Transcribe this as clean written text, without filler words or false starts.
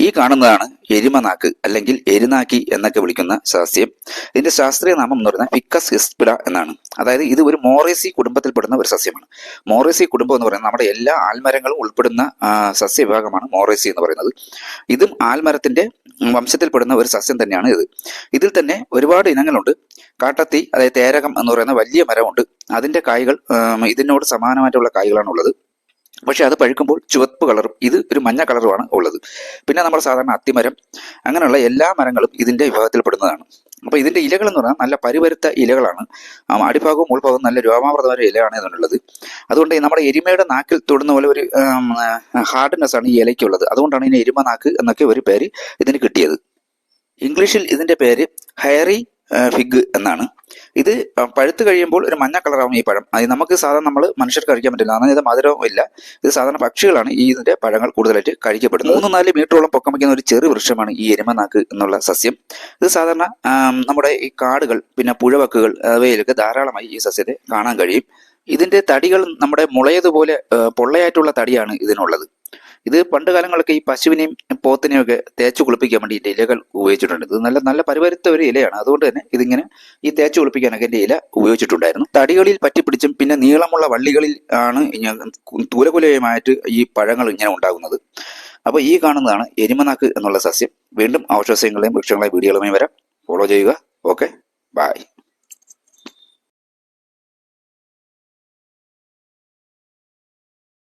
ഈ കാണുന്നതാണ് എരുമനാക്ക് അല്ലെങ്കിൽ എരുനാക്കി എന്നൊക്കെ വിളിക്കുന്ന സസ്യം. ഇതിന്റെ ശാസ്ത്രീയ നാമം എന്ന് പറയുന്നത് ഫിക്കസ് ഹിസ്പിഡ എന്നാണ്. അതായത് ഇത് ഒരു മോറേസി കുടുംബത്തിൽപ്പെടുന്ന ഒരു സസ്യമാണ്. മോറേസി കുടുംബം എന്ന് പറയുന്നത് നമ്മുടെ എല്ലാ ആൽമരങ്ങളും ഉൾപ്പെടുന്ന സസ്യവിഭാഗമാണ് മോറേസി എന്ന് പറയുന്നത്. ഇതും ആൽമരത്തിന്റെ വംശത്തിൽപ്പെടുന്ന ഒരു സസ്യം തന്നെയാണ് ഇത്. ഇതിൽ തന്നെ ഒരുപാട് ഇനങ്ങളുണ്ട്. കാട്ടത്തി, അതായത് തേരകം എന്ന് പറയുന്ന വലിയ മരമുണ്ട്. അതിന്റെ കായ്കൾ ഇതിനോട് സമാനമായിട്ടുള്ള കായ്കളാണ് ഉള്ളത്. പക്ഷെ അത് പഴുക്കുമ്പോൾ ചുവപ്പ് കളറും ഇത് ഒരു മഞ്ഞ കളറുമാണ് ഉള്ളത്. പിന്നെ നമ്മൾ സാധാരണ അത്തിമരം, അങ്ങനെയുള്ള എല്ലാ മരങ്ങളും ഇതിന്റെ വിഭാഗത്തിൽപ്പെടുന്നതാണ്. അപ്പോൾ ഇതിന്റെ ഇലകൾ എന്ന് പറഞ്ഞാൽ നല്ല പരിപരുത്ത ഇലകളാണ്. അടിഭാഗവും ഉൾഭാഗവും നല്ല രോമാവൃതമായ ഇലയാണ് ഇതിനുള്ളത്. അതുകൊണ്ട് നമ്മുടെ എരുമയുടെ നാക്കിൽ തൊടുന്ന പോലെ ഒരു ഹാർഡ്നെസ് ആണ് ഈ ഇലയ്ക്കുള്ളത്. അതുകൊണ്ടാണ് ഇതിന് എരുമനാക്ക് എന്നൊക്കെ ഒരു പേര് ഇതിന് കിട്ടിയത്. ഇംഗ്ലീഷിൽ ഇതിന്റെ പേര് ഹെയറി ഫിഗ് എന്നാണ്. ഇത് പഴുത്ത് കഴിയുമ്പോൾ ഒരു മഞ്ഞ കളറാവും ഈ പഴം. അത് നമുക്ക് സാധാരണ നമ്മൾ മനുഷ്യർക്ക് കഴിക്കാൻ പറ്റില്ല, കാരണം ഇത് മധുരവും ഇല്ല. ഇത് സാധാരണ പക്ഷികളാണ് ഈ ഇതിന്റെ പഴങ്ങൾ കൂടുതലായിട്ട് കഴിക്കപ്പെടുന്നത്. 3-4 മീറ്ററോളം പൊക്കം വയ്ക്കുന്ന ഒരു ചെറു വൃക്ഷമാണ് ഈ എരുമനാക്ക് എന്നുള്ള സസ്യം. ഇത് സാധാരണ നമ്മുടെ ഈ കാടുകൾ, പിന്നെ പുഴവക്കുകൾ അവയിലൊക്കെ ധാരാളമായി ഈ സസ്യത്തെ കാണാൻ കഴിയും. ഇതിന്റെ തടികൾ നമ്മുടെ മുളയതുപോലെ പൊള്ളയായിട്ടുള്ള തടിയാണ് ഇതിനുള്ളത്. ഇത് പണ്ട് കാലങ്ങളൊക്കെ ഈ പശുവിനെയും പോത്തിനെയും ഒക്കെ തേച്ചു കുളിപ്പിക്കാൻ വേണ്ടി ഇതിന്റെ ഇലകൾ ഉപയോഗിച്ചിട്ടുണ്ട്. ഇത് നല്ല നല്ല പരിപരുത്ത ഒരു ഇലയാണ്. അതുകൊണ്ട് തന്നെ ഇതിങ്ങനെ ഈ തേച്ചു കുളിപ്പിക്കാനൊക്കെ ഇതിന്റെ ഇല ഉപയോഗിച്ചിട്ടുണ്ടായിരുന്നു. തടികളിൽ പറ്റിപ്പിടിച്ചും പിന്നെ നീളമുള്ള വള്ളികളിൽ ആണ് തൂലകുലയുമായിട്ട് ഈ പഴങ്ങൾ ഇങ്ങനെ ഉണ്ടാകുന്നത്. അപ്പോൾ ഈ കാണുന്നതാണ് എരുമനാക്ക് എന്നുള്ള സസ്യം. വീണ്ടും ഔഷധസസ്യങ്ങളെയും വൃക്ഷങ്ങളെയും വീഡിയോകളുമായി വരാം. ഫോളോ ചെയ്യുക. Okay, by.